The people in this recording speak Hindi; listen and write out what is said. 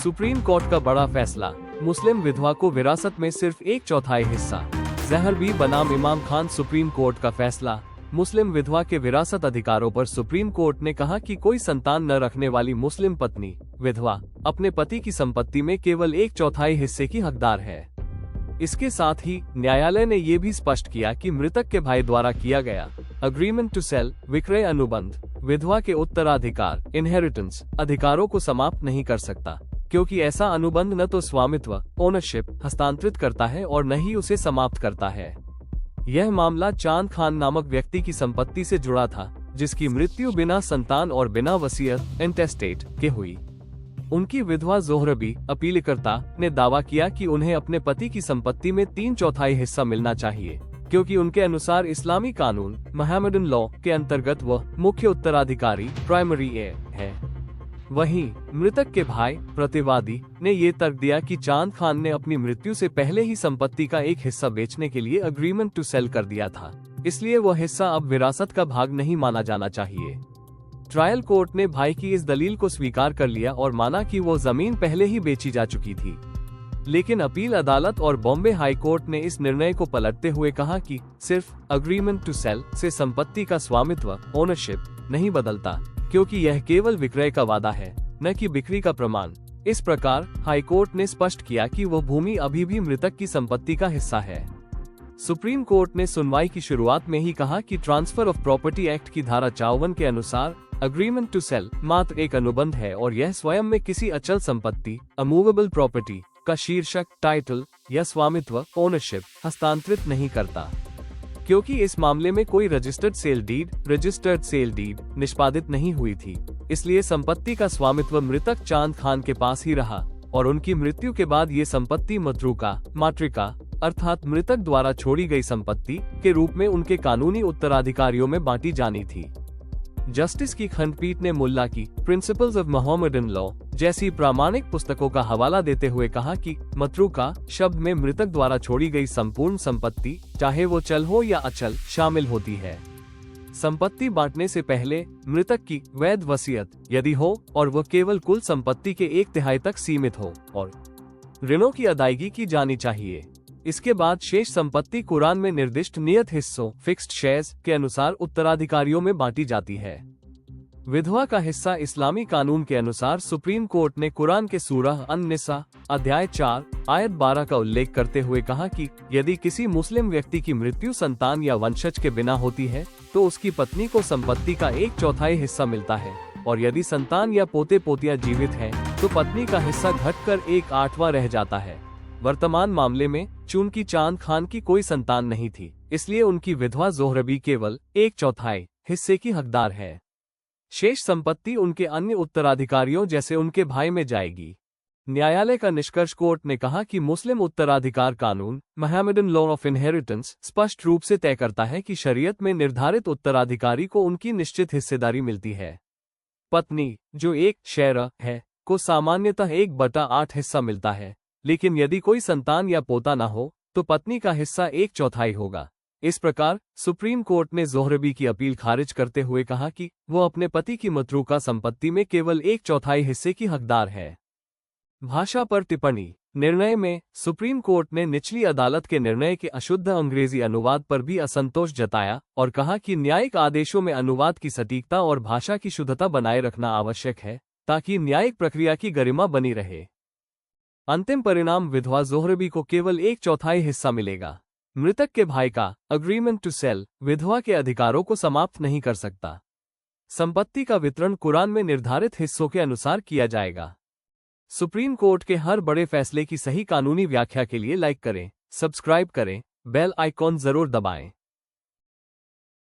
सुप्रीम कोर्ट का बड़ा फैसला, मुस्लिम विधवा को विरासत में सिर्फ 1/4 हिस्सा। जहर बी बनाम इमाम खान। सुप्रीम कोर्ट का फैसला, मुस्लिम विधवा के विरासत अधिकारों पर सुप्रीम कोर्ट ने कहा कि कोई संतान न रखने वाली मुस्लिम पत्नी विधवा अपने पति की संपत्ति में केवल 1/4 हिस्से की हकदार है। इसके साथ ही न्यायालय ने ये भी स्पष्ट किया कि मृतक के भाई द्वारा किया गया अग्रीमेंट टू सेल विक्रय अनुबंध विधवा के उत्तराधिकार इनहेरिटेंस अधिकारों को समाप्त नहीं कर सकता, क्योंकि ऐसा अनुबंध न तो स्वामित्व ओनरशिप हस्तांतरित करता है और न ही उसे समाप्त करता है। यह मामला चांद खान नामक व्यक्ति की संपत्ति से जुड़ा था, जिसकी मृत्यु बिना संतान और बिना वसीयत इंटेस्टेट के हुई। उनकी विधवा जोहरबी अपीलकर्ता ने दावा किया कि उन्हें अपने पति की संपत्ति में 3/4 हिस्सा मिलना चाहिए, क्योंकि उनके अनुसार इस्लामी कानून मोहम्मदन लॉ के अंतर्गत वह मुख्य उत्तराधिकारी प्राइमरी है। वहीं मृतक के भाई प्रतिवादी ने ये तर्क दिया कि चांद खान ने अपनी मृत्यु से पहले ही संपत्ति का एक हिस्सा बेचने के लिए अग्रीमेंट टू सेल कर दिया था, इसलिए वह हिस्सा अब विरासत का भाग नहीं माना जाना चाहिए। ट्रायल कोर्ट ने भाई की इस दलील को स्वीकार कर लिया और माना कि वो जमीन पहले ही बेची जा चुकी थी। लेकिन अपील अदालत और बॉम्बे हाई कोर्ट ने इस निर्णय को पलटते हुए कहा कि सिर्फ अग्रीमेंट टू सेल से संपत्ति का स्वामित्व ओनरशिप नहीं बदलता, क्योंकि यह केवल विक्रय का वादा है, न कि बिक्री का प्रमाण। इस प्रकार हाई कोर्ट ने स्पष्ट किया कि वह भूमि अभी भी मृतक की संपत्ति का हिस्सा है। सुप्रीम कोर्ट ने सुनवाई की शुरुआत में ही कहा कि ट्रांसफर ऑफ प्रॉपर्टी एक्ट की धारा 54 के अनुसार अग्रीमेंट टू सेल मात्र एक अनुबंध है और यह स्वयं में किसी अचल संपत्ति अमूवेबल प्रॉपर्टी का शीर्षक टाइटल या स्वामित्व ओनरशिप हस्तांतरित नहीं करता। क्योंकि इस मामले में कोई रजिस्टर्ड सेल डीड निष्पादित नहीं हुई थी, इसलिए संपत्ति का स्वामित्व मृतक चांद खान के पास ही रहा और उनकी मृत्यु के बाद ये संपत्ति मातृका अर्थात मृतक द्वारा छोड़ी गई संपत्ति के रूप में उनके कानूनी उत्तराधिकारियों में बांटी जानी थी। जस्टिस की खंडपीठ ने मुल्ला की प्रिंसिपल्स ऑफ मोहम्मदन लॉ जैसी प्रामाणिक पुस्तकों का हवाला देते हुए कहा कि मातृका शब्द में मृतक द्वारा छोड़ी गई संपूर्ण संपत्ति, चाहे वो चल हो या अचल, शामिल होती है। संपत्ति बांटने से पहले मृतक की वैध वसीयत यदि हो और वह केवल कुल संपत्ति के 1/3 तक सीमित हो और ऋणों की अदायगी की जानी चाहिए। इसके बाद शेष संपत्ति कुरान में निर्दिष्ट नियत हिस्सों फिक्स्ड शेयर्स के अनुसार उत्तराधिकारियों में बांटी जाती है। विधवा का हिस्सा इस्लामी कानून के अनुसार सुप्रीम कोर्ट ने कुरान के सूरह अन-निसा अध्याय 4 आयत 12 का उल्लेख करते हुए कहा कि यदि किसी मुस्लिम व्यक्ति की मृत्यु संतान या वंशज के बिना होती है तो उसकी पत्नी को संपत्ति का 1/4 हिस्सा मिलता है, और यदि संतान या पोते पोतियां जीवित हैं तो पत्नी का हिस्सा घटकर 1/8 रह जाता है। वर्तमान मामले में चूंकि चांद खान की कोई संतान नहीं थी, इसलिए उनकी विधवा जोहरबी केवल 1/4 हिस्से की हकदार है। शेष संपत्ति उनके अन्य उत्तराधिकारियों जैसे उनके भाई में जाएगी। न्यायालय का निष्कर्ष कोर्ट ने कहा कि मुस्लिम उत्तराधिकार कानून मोहम्मदन लॉ ऑफ इनहेरिटेंस स्पष्ट रूप से तय करता है कि शरीयत में निर्धारित उत्तराधिकारी को उनकी निश्चित हिस्सेदारी मिलती है। पत्नी, जो एक शेयर है, को सामान्यतः 1/8 हिस्सा मिलता है, लेकिन यदि कोई संतान या पोता न हो तो पत्नी का हिस्सा 1/4 होगा। इस प्रकार सुप्रीम कोर्ट ने जोहरबी की अपील खारिज करते हुए कहा कि वो अपने पति की मातृका संपत्ति में केवल 1/4 हिस्से की हकदार है। भाषा पर टिप्पणी। निर्णय में सुप्रीम कोर्ट ने निचली अदालत के निर्णय के अशुद्ध अंग्रेजी अनुवाद पर भी असंतोष जताया और कहा कि न्यायिक आदेशों में अनुवाद की सटीकता और भाषा की शुद्धता बनाए रखना आवश्यक है, ताकि न्यायिक प्रक्रिया की गरिमा बनी रहे। अंतिम परिणाम, विधवा जोहरबी को केवल 1/4 हिस्सा मिलेगा। मृतक के भाई का अग्रीमेंट टू सेल विधवा के अधिकारों को समाप्त नहीं कर सकता। संपत्ति का वितरण कुरान में निर्धारित हिस्सों के अनुसार किया जाएगा। सुप्रीम कोर्ट के हर बड़े फैसले की सही कानूनी व्याख्या के लिए लाइक करें, सब्सक्राइब करें, बेल आइकॉन जरूर दबाएं।